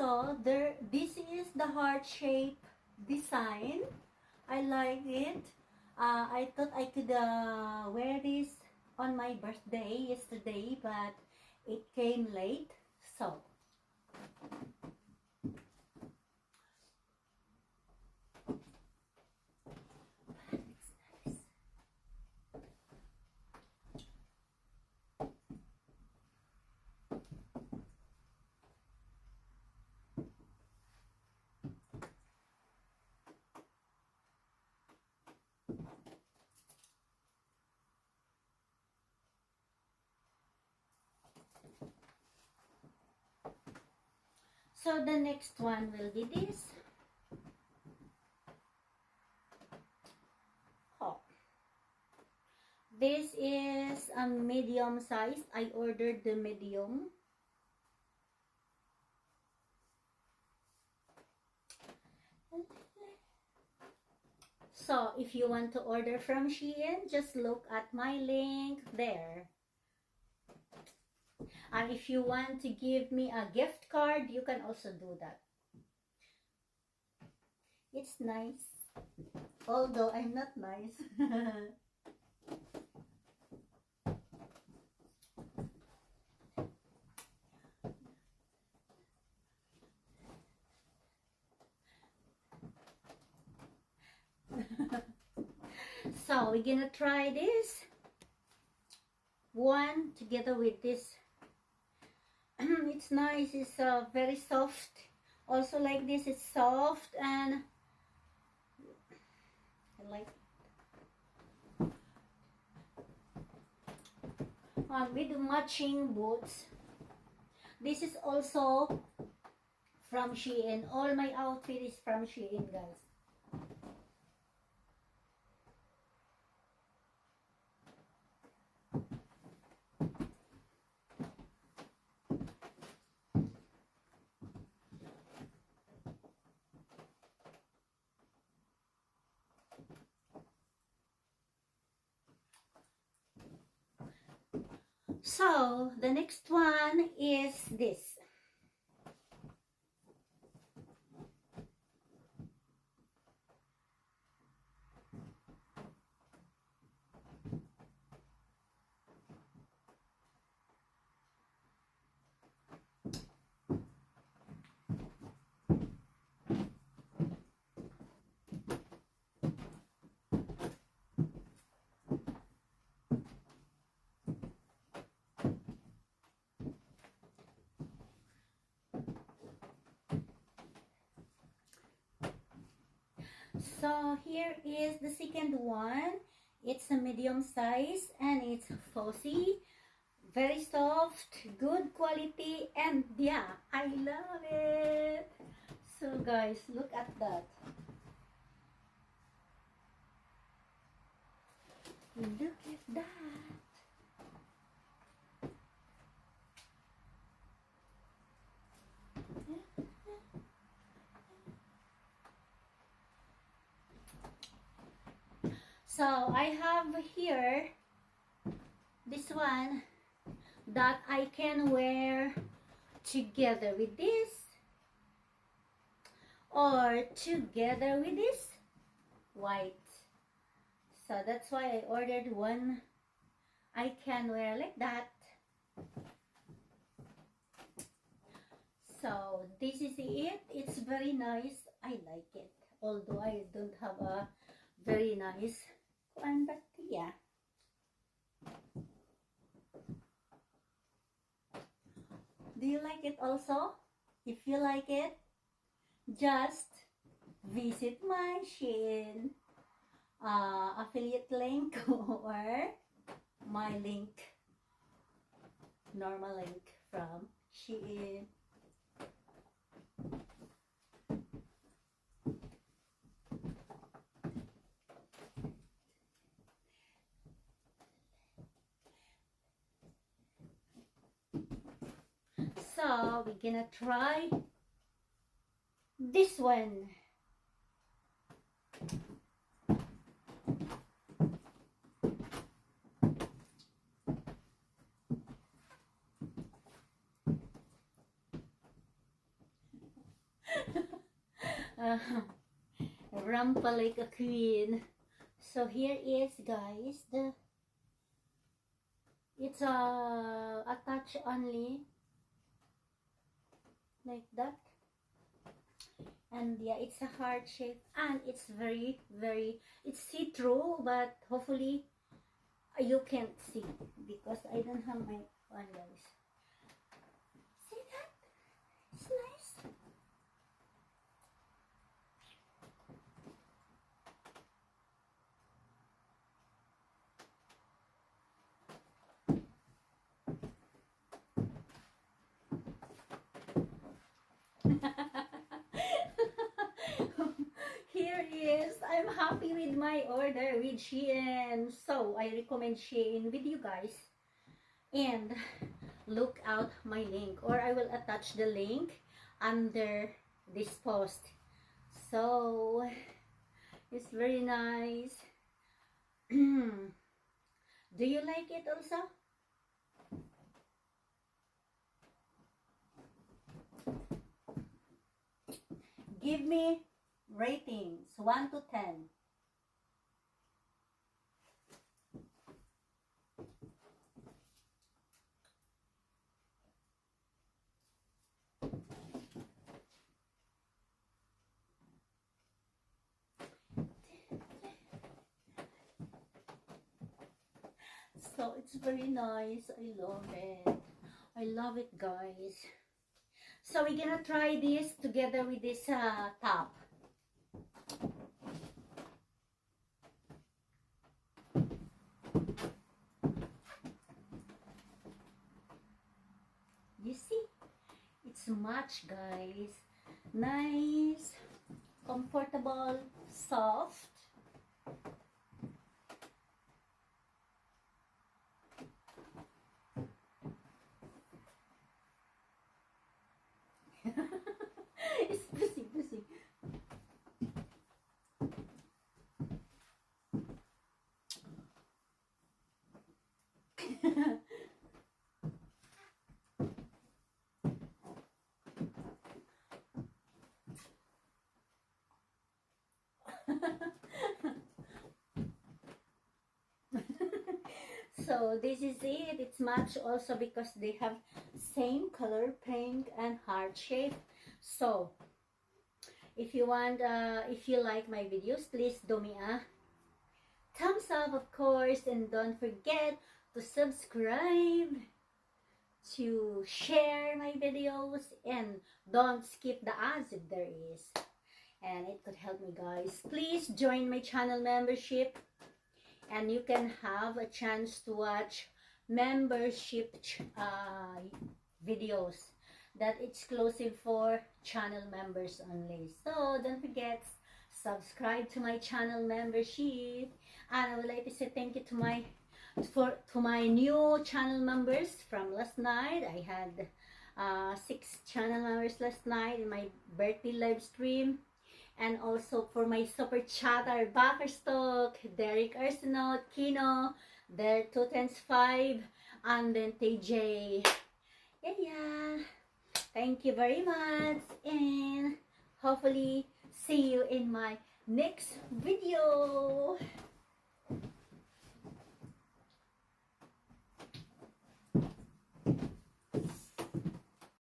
Also, this is the heart shape design. I like it. I thought I could wear this on my birthday yesterday, but it came late. So, so the next one will be this. Oh, this is a medium size. I ordered the medium. So, if you want to order from Shein, just look at my link there. And if you want to give me a gift card, you can also do that. It's nice. Although I'm not nice. So, we're gonna try this one together with this. It's nice. It's very soft. Also, like this, it's soft and I like with the matching boots. This is also from Shein. All my outfit is from Shein, guys. So, the next one is this. So here is the second one. It's a medium size and it's fussy, very soft, good quality, and yeah, I love it. So guys, look at that. Look at that. So I have here this one that I can wear together with this or together with this white. So that's why I ordered one I can wear like that. So this is it. It's very nice. I like it. Although I don't have a very nice one, but yeah. Do you like it also? If you like it, just visit my Shein affiliate link or my link, normal link from Shein. So we're gonna try this one. rampa like a queen. So here is, guys, the it's a touch only like that, and yeah, it's a heart shape, and it's very it's see-through, but hopefully you can't see because I don't have my one, guys. See that? It's nice. Here is, I'm happy with my order with Shein. So I recommend Shein with you guys. And look out my link, or I will attach the link under this post. So it's very nice. Do you like it also? Give me ratings 1 to 10. So it's very nice. I love it. I love it, guys. So we're gonna try this together with this top. You see, it's much, guys. Nice, comfortable, soft. It's pussy. So this is it. It's matched also because they have same color, pink and heart shape. So if you want, if you like my videos, please do me a thumbs up, of course, and don't forget to subscribe, to share my videos, and don't skip the ads if there is, and it could help me, guys. Please join my channel membership, and you can have a chance to watch membership videos that exclusive for channel members only. So don't forget, subscribe to my channel membership. And I would like to say thank you to my new channel members from last night. I had 6 channel members last night in my birthday live stream. And also for my super chatter, Backerstock, Derek Arsenault, Kino, their 2 times 5, and then TJ. Yeah. Thank you very much, and hopefully see you in my next video.